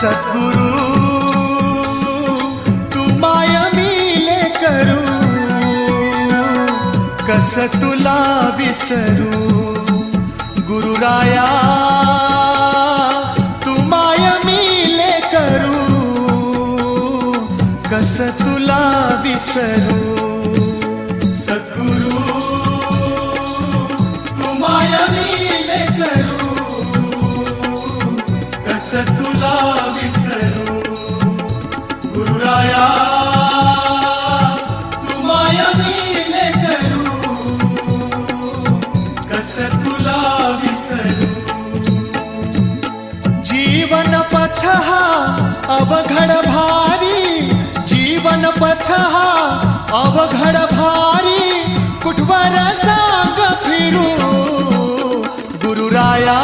सद्गुरु तू माय मिले करू, कस तुला विसरू. गुरुराया तू माय मिले करू, कस तुला विसरू. सद्गुरु तू माय मिले करू, कस तुला विसरू. गुरुराया तू माय मिले करू, कस तुला विसरू. जीवन पथ हा अवघड भारी, जीवन पथ हा अवघड भारी, कुठवर सांग फिरू. गुरुराया